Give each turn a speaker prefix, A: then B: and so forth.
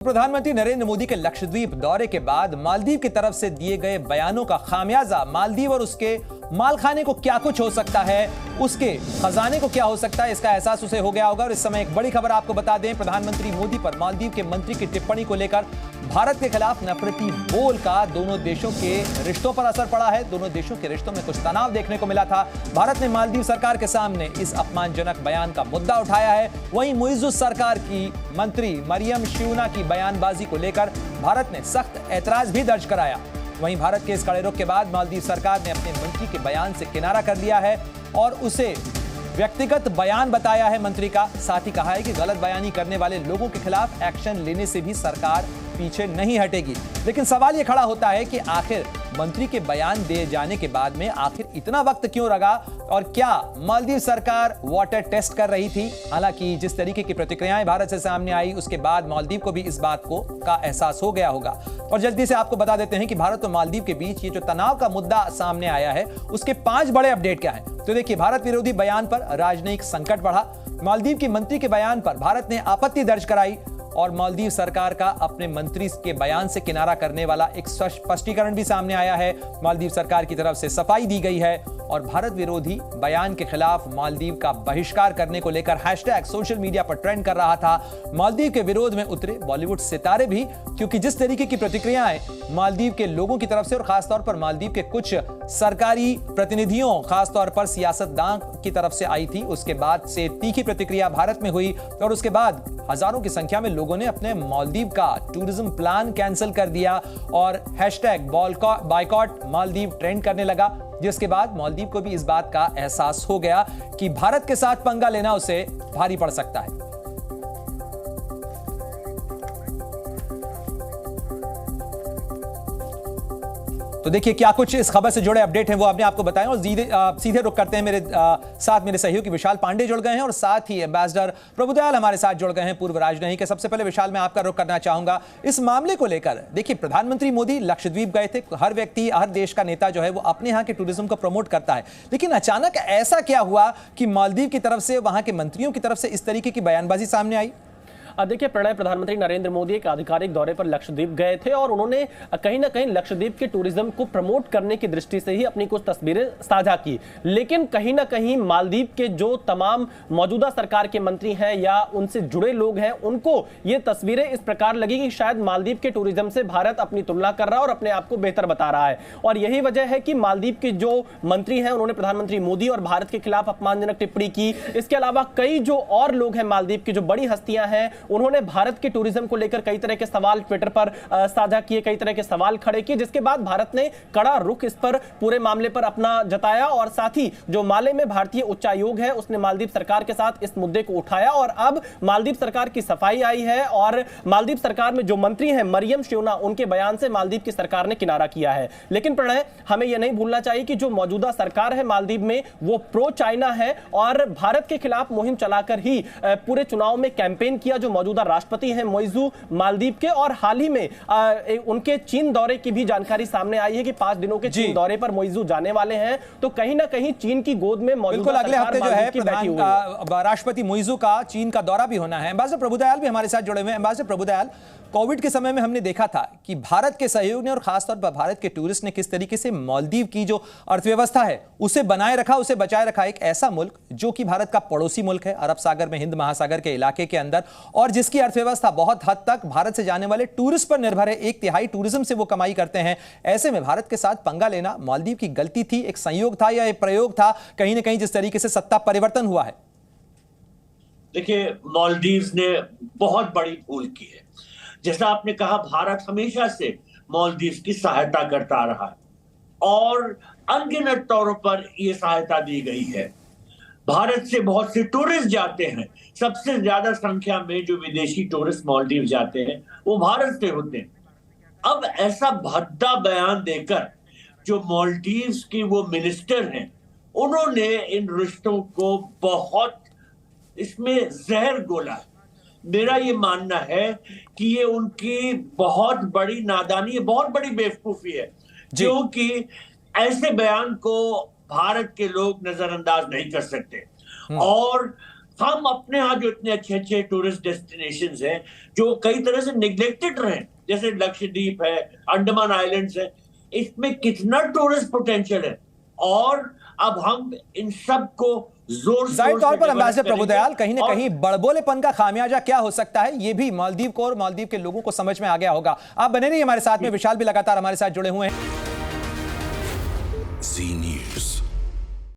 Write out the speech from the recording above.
A: प्रधानमंत्री नरेंद्र मोदी के लक्षद्वीप दौरे के बाद मालदीव की तरफ से दिए गए बयानों का खामियाजा मालदीव और उसके मालखाने को क्या कुछ हो सकता है, उसके खजाने को क्या हो सकता है, इसका एहसास उसे हो गया होगा। और इस समय एक बड़ी खबर आपको बता दें, प्रधानमंत्री मोदी पर मालदीव के मंत्री की टिप्पणी को लेकर भारत के खिलाफ नफरती बोल का दोनों देशों के रिश्तों पर असर पड़ा है। दोनों देशों के रिश्तों में कुछ तनाव देखने को मिला था। भारत ने मालदीव सरकार के सामने इस अपमानजनक बयान का मुद्दा उठाया है। वहीं मुइज़्ज़ सरकार की मंत्री मरियम श्यूना की बयानबाजी को लेकर भारत ने सख्त ऐतराज भी दर्ज कराया। वहीं भारत के इस कड़े रुख के बाद मालदीव सरकार ने अपने मंत्री के बयान से किनारा कर लिया है और उसे व्यक्तिगत बयान बताया है मंत्री का। साथ ही कहा है कि गलत बयानी करने वाले लोगों के खिलाफ एक्शन लेने से भी सरकार पीछे नहीं हटेगी। लेकिन सवाल यह खड़ा होता है कि आखिर मंत्री के बयान दिए जाने के बाद में आखिर इतना वक्त क्यों लगा और क्या मालदीव सरकार वाटर टेस्ट कर रही थी। हालांकि जिस तरीके की प्रतिक्रियाएं भारत से सामने आई उसके बाद मालदीव को भी इस बात का एहसास हो गया होगा। और जल्दी से आपको बता देते हैं कि भारत और मालदीव के बीच ये जो तनाव का मुद्दा सामने आया है उसके 5 बड़े अपडेट क्या हैं। तो देखिए, भारत विरोधी बयान पर राजनयिक संकट बढ़ा, मालदीव के मंत्री के बयान पर भारत ने आपत्ति दर्ज कराई और मालदीव सरकार का अपने मंत्री के बयान से किनारा करने वाला एक स्पष्टीकरण भी सामने आया है। मालदीव सरकार की तरफ से सफाई दी गई है और भारत विरोधी बयान के खिलाफ मालदीव का बहिष्कार करने को लेकर हैशटैग सोशल मीडिया पर ट्रेंड कर रहा था। मालदीव के विरोध में उतरे बॉलीवुड सितारे भी, क्योंकि जिस तरीके की प्रतिक्रियाएं मालदीव के लोगों की तरफ से और खासतौर पर मालदीव के कुछ सरकारी प्रतिनिधियों, खासतौर पर सियासतदान की तरफ से आई थी, उसके बाद से तीखी प्रतिक्रिया भारत में हुई और उसके बाद हजारों की संख्या में लोगों ने अपने मालदीव का टूरिज्म प्लान कैंसिल कर दिया और हैशटैग बायकॉट मालदीव ट्रेंड करने लगा। जिसके बाद मालदीव को भी इस बात का एहसास हो गया कि भारत के साथ पंगा लेना उसे भारी पड़ सकता है। तो देखिए क्या कुछ इस खबर से जुड़े अपडेट हैं वो आपने आपको बताएं और सीधे रुख करते हैं। मेरे साथ मेरे सहयोगी विशाल पांडे जुड़ गए हैं और साथ ही एम्बेसडर प्रभुदयाल हमारे साथ जुड़ गए हैं, पूर्व राजनयिक। सबसे पहले विशाल, मैं आपका रुख करना चाहूंगा इस मामले को लेकर। देखिए, प्रधानमंत्री मोदी लक्षद्वीप गए थे। हर व्यक्ति, हर देश का नेता जो है वो अपने यहाँ के टूरिज्म को प्रमोट करता है, लेकिन अचानक ऐसा क्या हुआ कि मालदीव की तरफ से, वहां के मंत्रियों की तरफ से इस तरीके की बयानबाजी सामने आई?
B: देखिए प्रणय, प्रधानमंत्री नरेंद्र मोदी एक आधिकारिक दौरे पर लक्षद्वीप गए थे और उन्होंने कहीं ना कहीं लक्षद्वीप के टूरिज्म को प्रमोट करने की दृष्टि से ही अपनी कुछ तस्वीरें साझा की। लेकिन कहीं ना कहीं मालदीव के जो तमाम मौजूदा सरकार के मंत्री हैं या उनसे जुड़े लोग हैं, उनको ये तस्वीरें इस प्रकार लगी कि शायद मालदीव के टूरिज्म से भारत अपनी तुलना कर रहा है और अपने आप को बेहतर बता रहा है। और यही वजह है कि मालदीव के जो मंत्री हैं उन्होंने प्रधानमंत्री मोदी और भारत के खिलाफ अपमानजनक टिप्पणी की। इसके अलावा कई जो और लोग हैं मालदीव की जो बड़ी हस्तियां हैं, उन्होंने भारत के टूरिज्म को लेकर कई तरह के सवाल ट्विटर पर साझा किए, कई तरह के सवाल खड़े किए, जिसके बाद भारत ने कड़ा रुख इस पर पूरे मामले पर अपना जताया। और साथ ही जो माले में भारतीय उच्चायोग है उसने मालदीव सरकार के साथ इस मुद्दे को उठाया और अब मालदीव सरकार की सफाई आई है और मालदीव सरकार में जो मंत्री हैं मरियम श्यूना, उनके बयान से मालदीव की सरकार ने किनारा किया है। लेकिन प्रणय, हमें यह नहीं भूलना चाहिए कि जो मौजूदा सरकार है मालदीव में वो प्रो चाइना है और भारत के खिलाफ मुहिम चलाकर ही पूरे चुनाव में कैंपेन किया। जो मौजूदा राष्ट्रपति हैं मुइज़्ज़ मालदीव के, और हाल ही में उनके चीन दौरे की भी जानकारी सामने आई है कि 5 दिनों के चीन दौरे पर मुइज़्ज़ जाने वाले हैं। तो कहीं ना कहीं चीन की गोद में मौजूदा
A: अगले हफ्ते जो है राष्ट्रपति मुइज़्ज़ का चीन का दौरा भी होना है। एम्बेसडर प्रभुदयाल भी हमारे साथ जुड़े हुए हैं। एम्बेसडर प्रभुदयाल, कोविड के समय में हमने देखा था कि भारत के सहयोग ने और खासतौर पर भारत के टूरिस्ट ने किस तरीके से मालदीव की जो अर्थव्यवस्था है उसे बनाए रखा, उसे बचाए रखा। एक ऐसा मुल्क जो कि भारत का पड़ोसी मुल्क है, अरब सागर में, हिंद महासागर के इलाके के अंदर, और जिसकी अर्थव्यवस्था बहुत हद तक भारत से जाने वाले टूरिस्ट पर निर्भर है। 1/3 टूरिज्म से वो कमाई करते हैं। ऐसे में भारत के साथ पंगा लेना मालदीव की गलती थी, एक संयोग था या एक प्रयोग था कहीं ना कहीं जिस तरीके से सत्ता परिवर्तन हुआ है?
C: देखिए, मालदीव ने बहुत बड़ी भूल की है। जैसा आपने कहा, भारत हमेशा से मालदीव की सहायता करता रहा है और अनगिनत तौरों पर यह सहायता दी गई है। भारत से बहुत से टूरिस्ट जाते हैं, सबसे ज्यादा संख्या में जो विदेशी टूरिस्ट मालदीव जाते हैं वो भारत से होते हैं। अब ऐसा भद्दा बयान देकर जो मालदीव की वो मिनिस्टर हैं, उन्होंने इन रिश्तों को बहुत इसमें जहर घोला है। मेरा ये मानना है कि ये उनकी बहुत बड़ी नादानी है, बहुत बड़ी बेवकूफी है, क्योंकि ऐसे बयान को भारत के लोग नजरअंदाज नहीं कर सकते। और हम अपने यहाँ जो इतने अच्छे अच्छे टूरिस्ट डेस्टिनेशंस हैं जो कई तरह से निग्लेक्टेड रहे, जैसे लक्षद्वीप है, अंडमान आइलैंड्स है, इसमें कितना टूरिस्ट पोटेंशियल है, और अब हम इन सब को
A: जाहिर तौर पर एम्बेसडर प्रभुदयाल कहीं ना कहीं बड़बोलेपन का खामियाजा क्या हो सकता है, ये भी मालदीव को और मालदीव के लोगों को समझ में आ गया होगा। आप बने रहिए हमारे साथ में, विशाल भी लगातार हमारे साथ जुड़े हुए हैं।